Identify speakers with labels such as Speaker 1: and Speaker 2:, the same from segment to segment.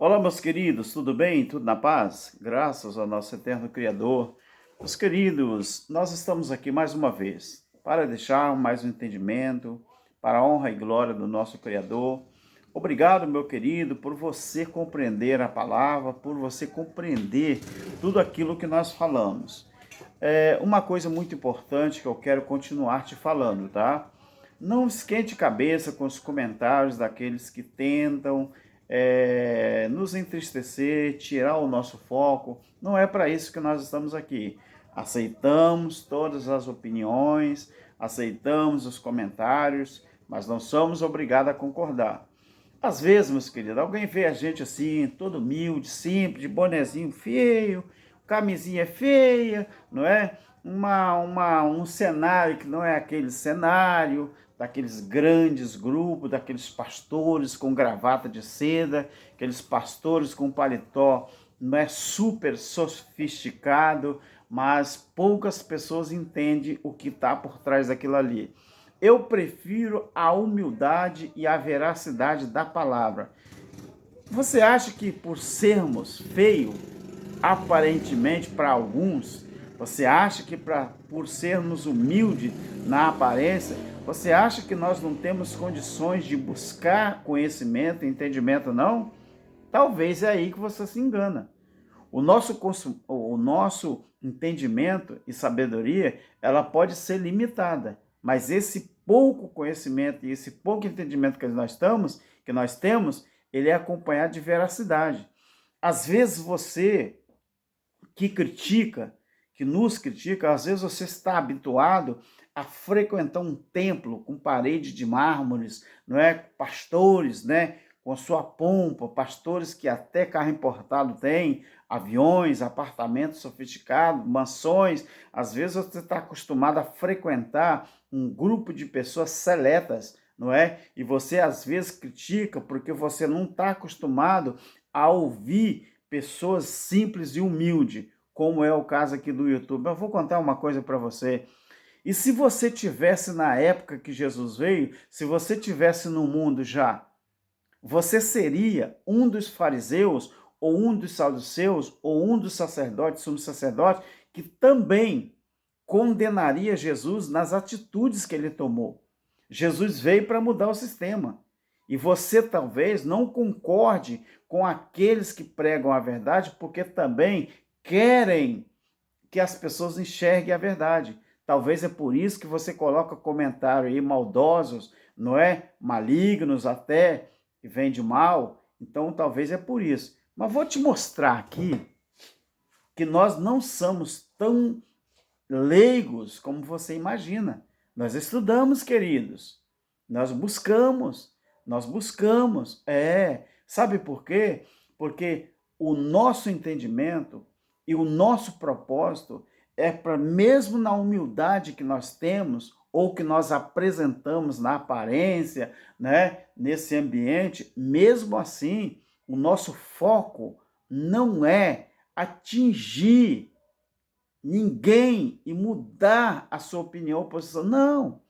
Speaker 1: Olá, meus queridos, tudo bem? Tudo na paz? Graças ao nosso eterno Criador. Meus queridos, nós estamos aqui mais uma vez para deixar mais um entendimento, para a honra e glória do nosso Criador. Obrigado, meu querido, por você compreender a palavra, por você compreender tudo aquilo que nós falamos. Uma coisa muito importante que eu quero continuar te falando, tá? Não esquente cabeça com os comentários daqueles que tentam nos entristecer, tirar o nosso foco. Não é para isso que nós estamos aqui. Aceitamos todas as opiniões, aceitamos os comentários, mas não somos obrigados a concordar. Às vezes, meus queridos, alguém vê a gente assim, todo humilde, simples, de bonezinho feio, camisinha feia, não é? Um cenário que não é aquele cenário daqueles grandes grupos, daqueles pastores com gravata de seda, aqueles pastores com paletó, não é super sofisticado, mas poucas pessoas entendem o que está por trás daquilo ali. Eu prefiro a humildade e a veracidade da palavra. Você acha que por sermos feios, aparentemente para alguns, você acha que por sermos humildes na aparência, você acha que nós não temos condições de buscar conhecimento, entendimento, não? Talvez é aí que você se engana. O nosso entendimento e sabedoria, ela pode ser limitada, mas esse pouco conhecimento e esse pouco entendimento que nós temos, ele é acompanhado de veracidade. Às vezes você que critica, que nos critica, às vezes você está habituado a frequentar um templo com parede de mármores, não é? Pastores, né? Com sua pompa, pastores que até carro importado têm, aviões, apartamentos sofisticados, mansões. Às vezes você está acostumado a frequentar um grupo de pessoas seletas, não é? E você às vezes critica porque você não está acostumado a ouvir pessoas simples e humildes, como é o caso aqui do YouTube. Eu vou contar uma coisa para você. E se você tivesse na época que Jesus veio, se você tivesse no mundo já, você seria um dos fariseus, ou um dos saduceus, ou um dos sacerdotes, sumos sacerdotes, que também condenaria Jesus nas atitudes que ele tomou. Jesus veio para mudar o sistema. E você talvez não concorde com aqueles que pregam a verdade, porque também querem que as pessoas enxerguem a verdade. Talvez é por isso que você coloca comentários aí maldosos, não é? Malignos até, que vem de mal. Então talvez é por isso. Mas vou te mostrar aqui que nós não somos tão leigos como você imagina. Nós estudamos, queridos. Nós buscamos. Sabe por quê? Porque o nosso entendimento e o nosso propósito é para, mesmo na humildade que nós temos, ou que nós apresentamos na aparência, né, nesse ambiente, mesmo assim, o nosso foco não é atingir ninguém e mudar a sua opinião ou posição. Não.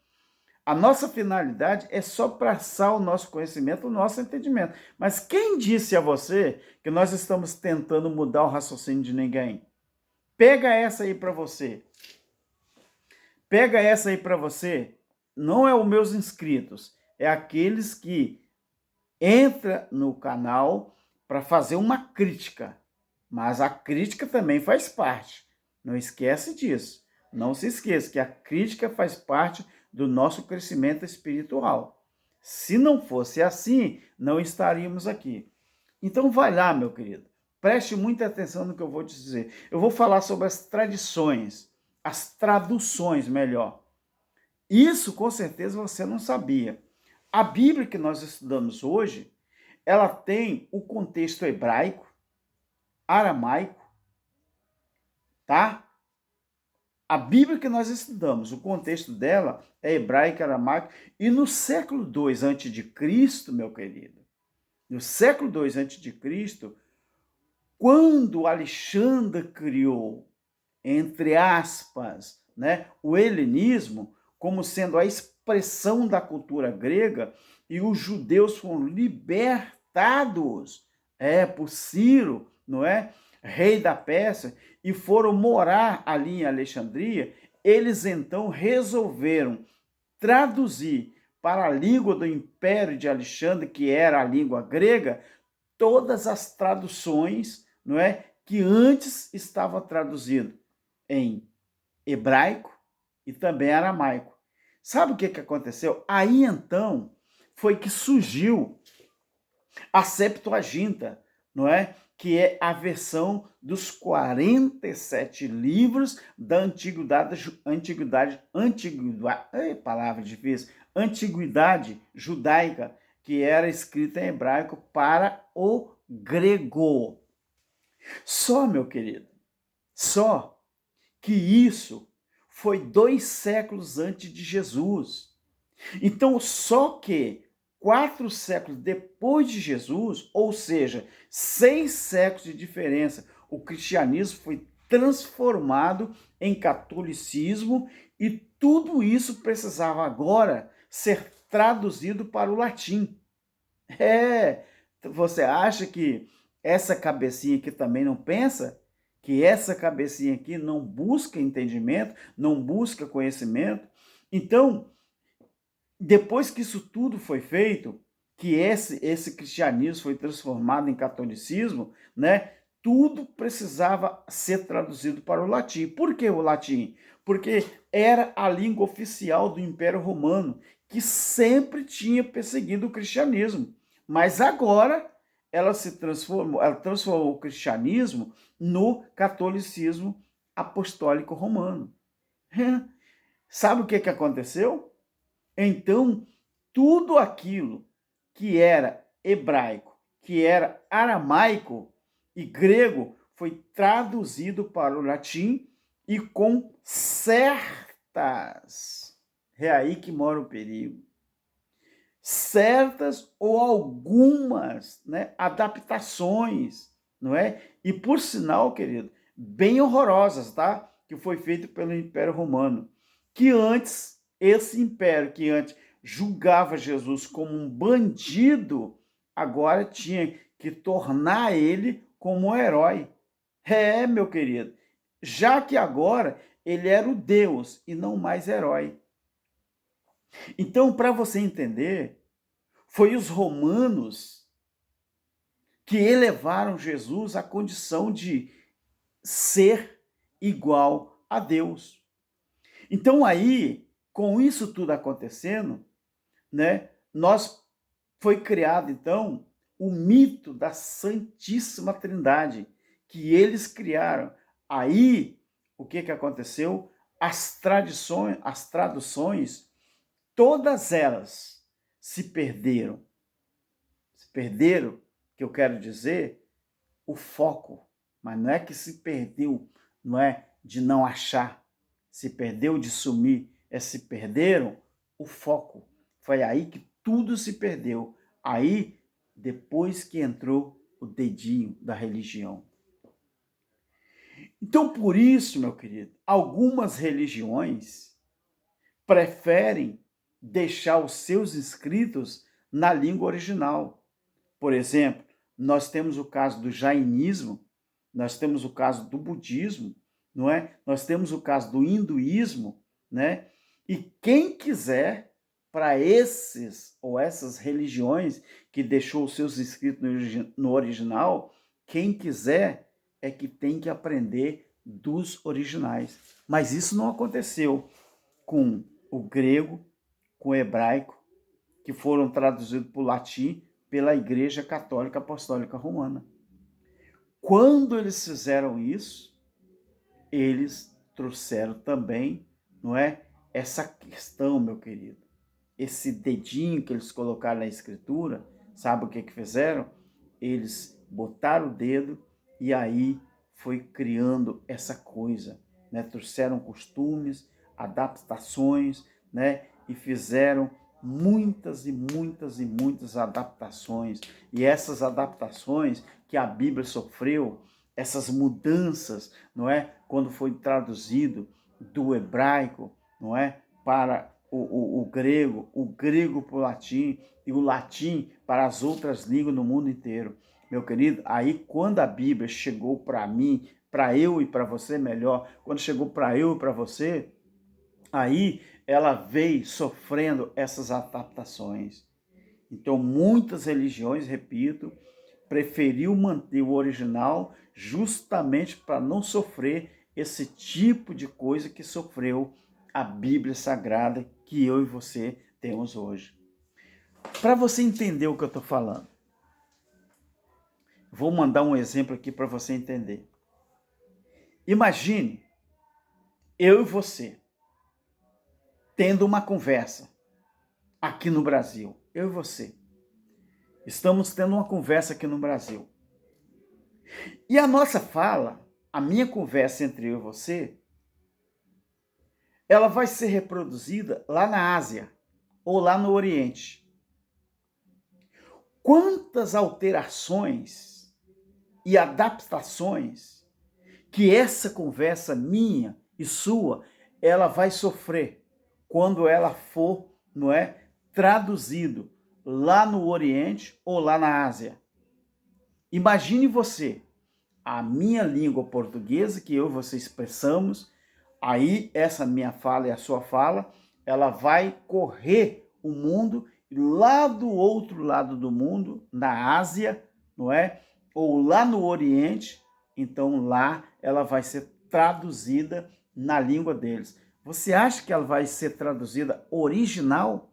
Speaker 1: A nossa finalidade é só passar o nosso conhecimento, o nosso entendimento. Mas quem disse a você que nós estamos tentando mudar o raciocínio de ninguém? Pega essa aí para você. Pega essa aí para você. Não é os meus inscritos, é aqueles que entram no canal para fazer uma crítica. Mas a crítica também faz parte. Não esquece disso. Não se esqueça que a crítica faz parte do nosso crescimento espiritual. Se não fosse assim, não estaríamos aqui. Então vai lá, meu querido. Preste muita atenção no que eu vou te dizer. Eu vou falar sobre as tradições, as traduções, melhor. Isso, com certeza, você não sabia. A Bíblia que nós estudamos hoje, ela tem o contexto hebraico, aramaico, tá? A Bíblia que nós estudamos, o contexto dela é hebraico, aramaico, e no século II a.C., meu querido, no século II a.C., quando Alexandre criou, entre aspas, né, o helenismo, como sendo a expressão da cultura grega, e os judeus foram libertados, por Ciro, não é? Rei da Pérsia, e foram morar ali em Alexandria, eles então resolveram traduzir para a língua do Império de Alexandre, que era a língua grega, todas as traduções, não é, que antes estava traduzido em hebraico e também aramaico. Sabe o que aconteceu? Aí então foi que surgiu a Septuaginta, não é? Que é a versão dos 47 livros da palavra difícil, antiguidade judaica, que era escrita em hebraico para o grego. Só, meu querido, só que isso foi 2 séculos antes de Jesus. Então, só que 4 séculos depois de Jesus, ou seja, 6 séculos de diferença, o cristianismo foi transformado em catolicismo e tudo isso precisava agora ser traduzido para o latim. Você acha que essa cabecinha aqui também não pensa? Que essa cabecinha aqui não busca entendimento, não busca conhecimento? Então, depois que isso tudo foi feito, que esse cristianismo foi transformado em catolicismo, né? Tudo precisava ser traduzido para o latim. Por que o latim? Porque era a língua oficial do Império Romano, que sempre tinha perseguido o cristianismo. Mas agora ela transformou o cristianismo no catolicismo apostólico romano. Sabe o que aconteceu? Então, tudo aquilo que era hebraico, que era aramaico e grego, foi traduzido para o latim e com certas, é aí que mora o perigo, certas ou algumas, né, adaptações, não é? E por sinal, querido, bem horrorosas, tá? Que foi feito pelo Império Romano, que antes, esse império que antes julgava Jesus como um bandido, agora tinha que tornar ele como um herói. Meu querido, já que agora ele era o Deus e não mais herói. Então, para você entender, foi os romanos que elevaram Jesus à condição de ser igual a Deus. Então aí, com isso tudo acontecendo, né, foi criado então o mito da Santíssima Trindade, que eles criaram. Aí, o que aconteceu? As traduções, todas elas se perderam. Se perderam, que eu quero dizer, o foco. Mas não é que se perdeu, não é de não achar, se perdeu de sumir, se perderam o foco. Foi aí que tudo se perdeu. Aí, depois que entrou o dedinho da religião. Então, por isso, meu querido, algumas religiões preferem deixar os seus escritos na língua original. Por exemplo, nós temos o caso do jainismo, nós temos o caso do budismo, não é? Nós temos o caso do hinduísmo, né? E quem quiser, para esses ou essas religiões que deixou os seus escritos no original, quem quiser é que tem que aprender dos originais. Mas isso não aconteceu com o grego, com o hebraico, que foram traduzidos para o latim pela Igreja Católica Apostólica Romana. Quando eles fizeram isso, eles trouxeram também, não é, essa questão, meu querido, esse dedinho que eles colocaram na escritura, sabe o que fizeram? Eles botaram o dedo e aí foi criando essa coisa, né? Trouxeram costumes, adaptações, né? E fizeram muitas e muitas e muitas adaptações. E essas adaptações que a Bíblia sofreu, essas mudanças, não é? Quando foi traduzido do hebraico, não é? Para o grego para o latim e o latim para as outras línguas no mundo inteiro. meu querido, aí quando a Bíblia chegou para mim, para eu e para você, melhor, quando chegou para eu e para você, aí ela veio sofrendo essas adaptações. Então, muitas religiões, repito, preferiu manter o original justamente para não sofrer esse tipo de coisa que sofreu a Bíblia Sagrada que eu e você temos hoje. Para você entender o que eu estou falando, vou mandar um exemplo aqui para você entender. Imagine eu e você tendo uma conversa aqui no Brasil. Eu e você. Estamos tendo uma conversa aqui no Brasil. E a nossa fala, a minha conversa entre eu e você, ela vai ser reproduzida lá na Ásia ou lá no Oriente. Quantas alterações e adaptações que essa conversa minha e sua, ela vai sofrer quando ela for, não é, traduzido lá no Oriente ou lá na Ásia. Imagine você, a minha língua portuguesa, que eu e você expressamos, aí essa minha fala e a sua fala, ela vai correr o mundo lá do outro lado do mundo, na Ásia, não é? Ou lá no Oriente, então lá ela vai ser traduzida na língua deles. Você acha que ela vai ser traduzida original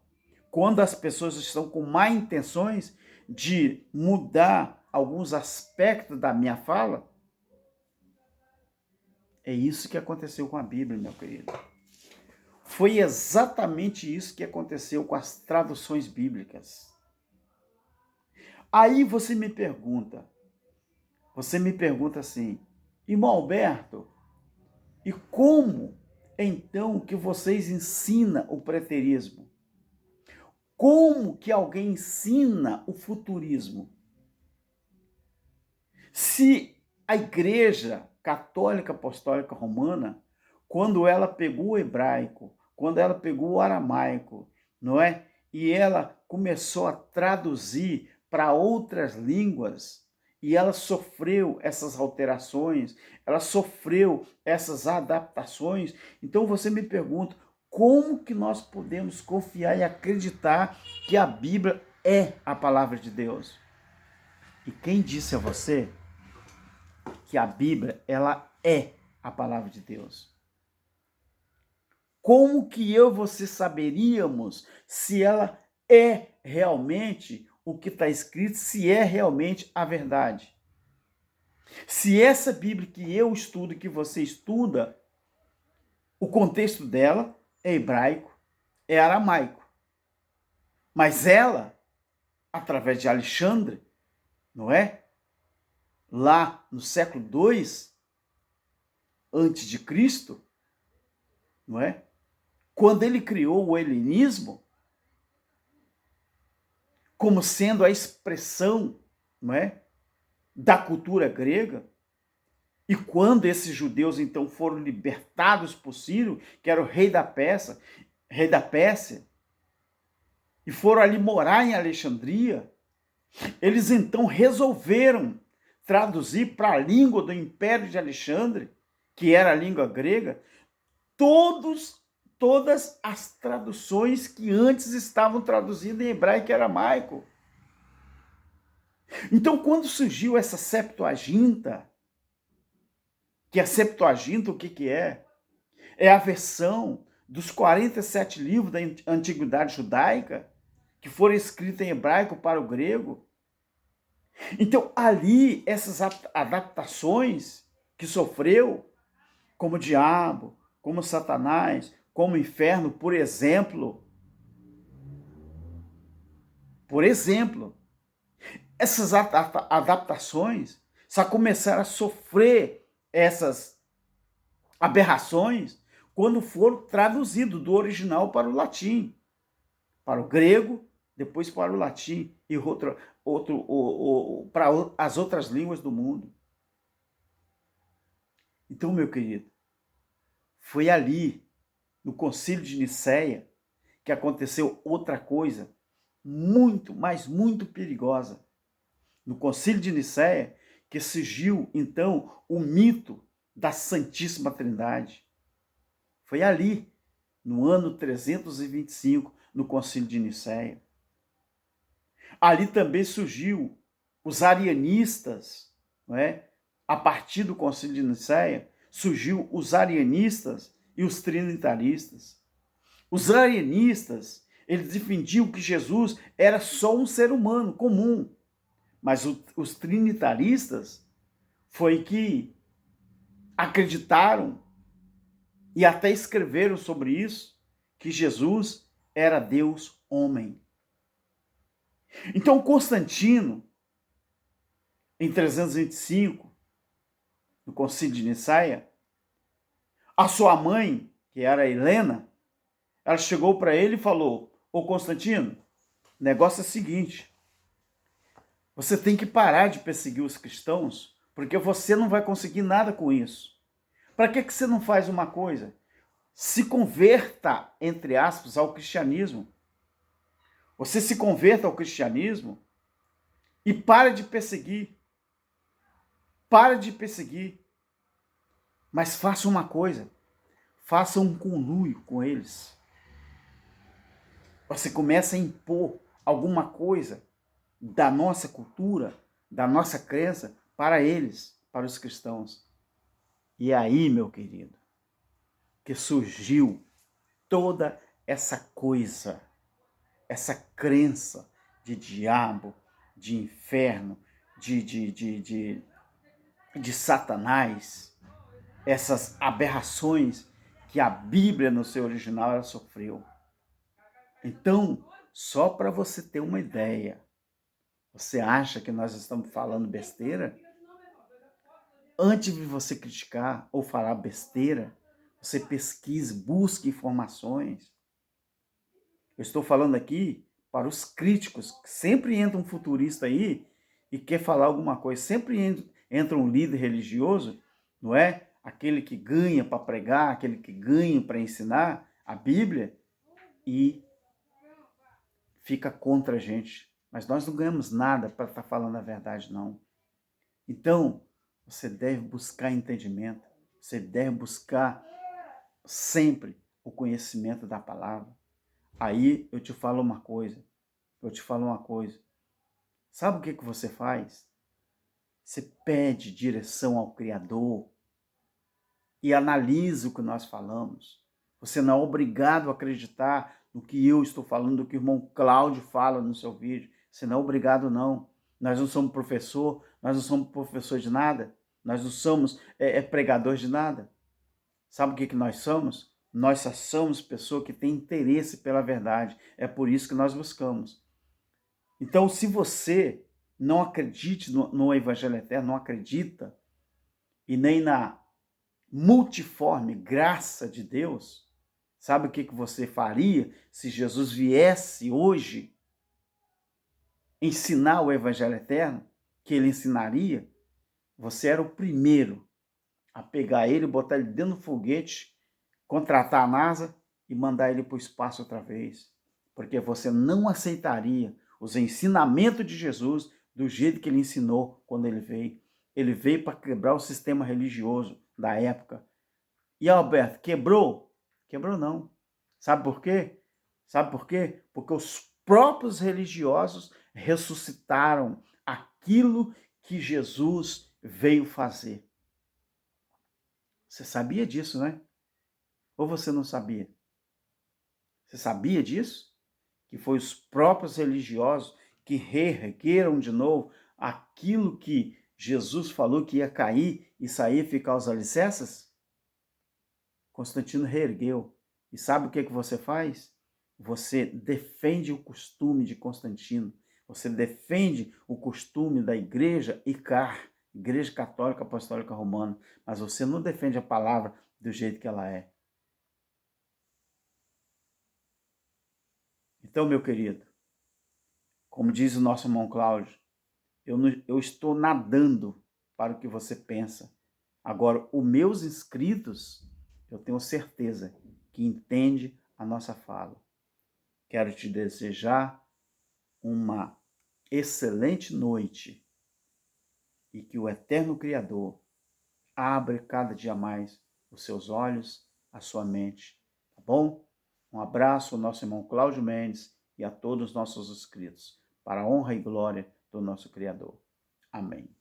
Speaker 1: quando as pessoas estão com má intenções de mudar alguns aspectos da minha fala? É isso que aconteceu com a Bíblia, meu querido. Foi exatamente isso que aconteceu com as traduções bíblicas. Aí você me pergunta assim, irmão Alberto, e como então que vocês ensinam o preterismo? Como que alguém ensina o futurismo? Se a Igreja Católica Apostólica Romana, quando ela pegou o hebraico, quando ela pegou o aramaico, não é? E ela começou a traduzir para outras línguas, e ela sofreu essas alterações, ela sofreu essas adaptações. Então você me pergunta, como que nós podemos confiar e acreditar que a Bíblia é a palavra de Deus? E quem disse a você que a Bíblia, ela é a palavra de Deus? Como que eu e você saberíamos se ela é realmente o que está escrito, se é realmente a verdade? Se essa Bíblia que eu estudo, que você estuda, o contexto dela é hebraico, é aramaico. Mas ela, através de Alexandre, não é? Lá no século II antes de Cristo, não é? Quando ele criou o helenismo como sendo a expressão, não é, da cultura grega, e quando esses judeus então foram libertados por Ciro, que era o rei da Pérsia, e foram ali morar em Alexandria, eles então resolveram traduzir para a língua do Império de Alexandre, que era a língua grega, todas as traduções que antes estavam traduzidas em hebraico e aramaico. Então, quando surgiu essa Septuaginta, que a Septuaginta o que é? É a versão dos 47 livros da Antiguidade Judaica, que foram escritos em hebraico para o grego. Então, ali, essas adaptações que sofreu, como o diabo, como Satanás, como o inferno, por exemplo, essas adaptações só começaram a sofrer essas aberrações quando foram traduzidos do original para o latim, para o grego, depois para o latim e para as outras línguas do mundo. Então, meu querido, foi ali, no Concílio de Nicéia, que aconteceu outra coisa muito, mas muito perigosa. no Concílio de Nicéia, que surgiu, então, o mito da Santíssima Trindade. Foi ali, no ano 325, no Concílio de Nicéia. Ali também surgiu os arianistas, não é? A partir do Concílio de Nicéia, surgiu os arianistas e os trinitaristas. Os arianistas, eles defendiam que Jesus era só um ser humano comum, mas os trinitaristas foi que acreditaram e até escreveram sobre isso, que Jesus era Deus homem. Então Constantino, em 325, no Concílio de Nicéia, a sua mãe, que era Helena, ela chegou para ele e falou: ô Constantino, o negócio é o seguinte, você tem que parar de perseguir os cristãos, porque você não vai conseguir nada com isso. Para que você não faz uma coisa? Se converta, entre aspas, ao cristianismo. Você se converta ao cristianismo e para de perseguir. Para de perseguir. Mas faça uma coisa. Faça um conluio com eles. Você começa a impor alguma coisa da nossa cultura, da nossa crença, para eles, para os cristãos. E aí, meu querido, que surgiu toda essa coisa, essa crença de diabo, de inferno, de Satanás, essas aberrações que a Bíblia, no seu original, ela sofreu. Então, só para você ter uma ideia, você acha que nós estamos falando besteira? Antes de você criticar ou falar besteira, você pesquise, busque informações. Eu estou falando aqui para os críticos, que sempre entra um futurista aí e quer falar alguma coisa. Sempre entra um líder religioso, não é? Aquele que ganha para pregar, aquele que ganha para ensinar a Bíblia e fica contra a gente. Mas nós não ganhamos nada para estar falando a verdade, não. Então, você deve buscar entendimento. Você deve buscar sempre o conhecimento da palavra. Aí eu te falo uma coisa. Sabe o que você faz? Você pede direção ao Criador e analisa o que nós falamos. Você não é obrigado a acreditar no que eu estou falando, do que o irmão Cláudio fala no seu vídeo. Você não é obrigado, não. Nós não somos professor de nada. Nós não somos pregadores de nada. Sabe o que nós somos? Nós só somos pessoas que têm interesse pela verdade. É por isso que nós buscamos. Então, se você não acredite no Evangelho Eterno, não acredita, e nem na multiforme graça de Deus, sabe o que você faria se Jesus viesse hoje ensinar o Evangelho Eterno, que ele ensinaria? Você era o primeiro a pegar ele, botar ele dentro do foguete, contratar a NASA e mandar ele para o espaço outra vez. Porque você não aceitaria os ensinamentos de Jesus do jeito que ele ensinou quando ele veio. Ele veio para quebrar o sistema religioso da época. E Alberto, quebrou? Quebrou não. Sabe por quê? Porque os próprios religiosos ressuscitaram aquilo que Jesus veio fazer. Você sabia disso, né? Ou você não sabia? Você sabia disso? Que foi os próprios religiosos que reergueram de novo aquilo que Jesus falou que ia cair e sair e ficar os alicerces? Constantino reergueu. E sabe o que você faz? Você defende o costume de Constantino. Você defende o costume da Igreja ICAR, Igreja Católica Apostólica Romana. Mas você não defende a palavra do jeito que ela é. Então, meu querido, como diz o nosso irmão Cláudio, eu estou nadando para o que você pensa. Agora, os meus inscritos, eu tenho certeza que entende a nossa fala. Quero te desejar uma excelente noite e que o eterno Criador abra cada dia mais os seus olhos, a sua mente, tá bom? Um abraço ao nosso irmão Cláudio Mendes e a todos os nossos inscritos, para a honra e glória do nosso Criador. Amém.